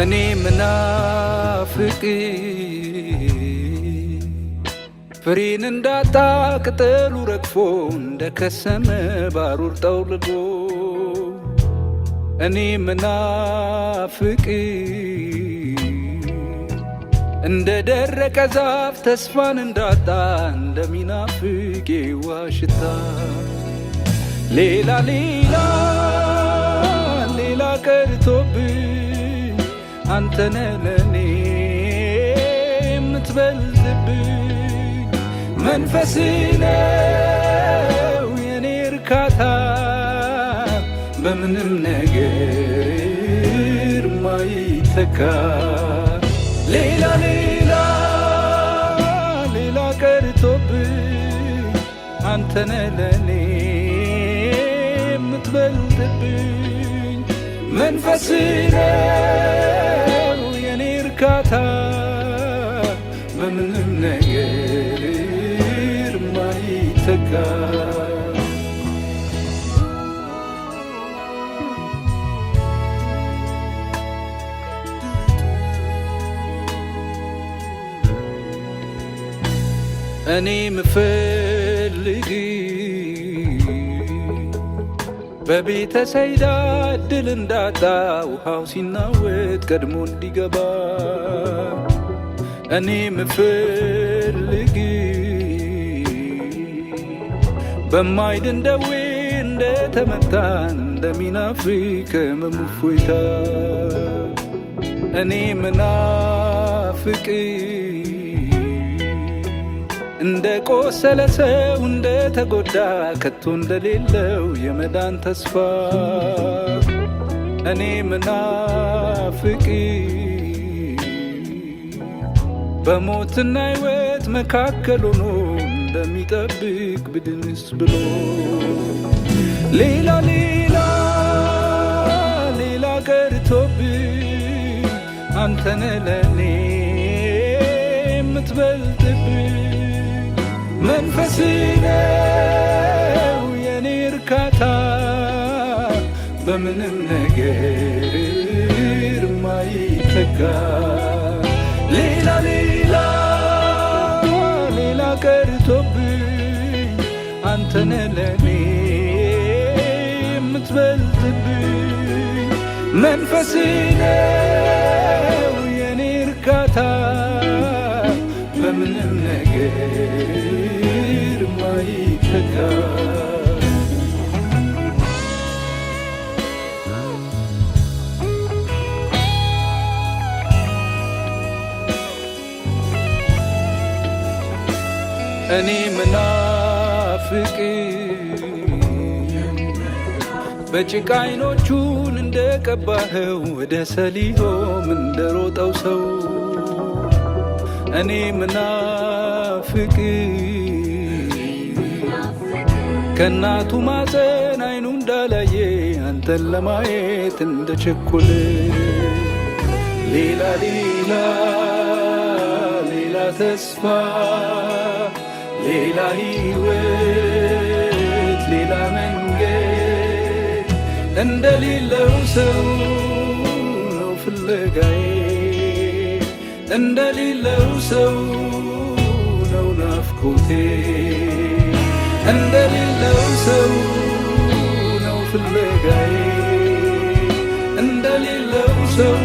እኔ ምናፍቅ ፍሬን እንዳጣ ቅጠሉ ረግፎ እንደከሰመ ባሩር ጠውልጎ እኔ ምናፍቅ እንደ ደረቀ ዛፍ ተስፋን እንዳጣ እንደሚናፍቅ የውሃ ሽታ ሌላ ሌላ ሌላ ቀርቶብኝ አንተነ ለኔ የምትበልጥብኝ መንፈስ ነው የኔ እርካታ በምንም ነገር ማይተካ ሌላ ሌላ ሌላ ቀርቶብኝ አንተነ ለኔ የምትበልጥብኝ መንፈስ ነው የኔ እርካታ በምንም ነገር ማይተካ እኔ ምፈልግ በቤተ ሰይዳ እድል እንዳጣ ውሃው ሲናወጥ ቀድሞ እንዲገባ እኔ ምፈልግ በማይድን ደዌ እንደተመታን እንደሚናፍቅ ሕመሙ እፎይታ እኔ ምናፍቅ እንደ ቆሰለ ሰው እንደ ተጎዳ ከቶ እንደሌለው የመዳን ተስፋ እኔ ምናፍቅ በሞትና ሕይወት መካከል ሆኖ እንደሚጠብቅ ብድንስ ብሎ ሌላ ሌላ ሌላ ቀርቶብኝ አንተነ ለኔ የምትበልጥብኝ መንፈስ ነው የኔ እርካታ በምንም ነገር ማይተካ ሌላ ሌላ ሌላ ቀርቶብኝ አንተነ ለኔ የምትበልጥብኝ መንፈስ ነው የኔ እርካታ በምንም ነገር ማይተካ እኔ ምናፍቅ በጭቃ ዓይኖቹን እንደቀባኸው ወደ ሰሊሆም እንደሮጠው ሰው እኔ ምናፍቅ ከእናቱ ማፀን ዓይኑ እንዳላየ አንተን ለማየት እንደቸኮለ ሌላ ሌላ ሌላ ተስፋ ሌላ ሕይወት ሌላ መንገድ እንደሌለው ሰው ነው ፍለጋዬ እንደሌለው ሰው ነው ናፍቆቴ እንደሌለው ሰው ነው ፍለጋዬ እንደሌለው ሰው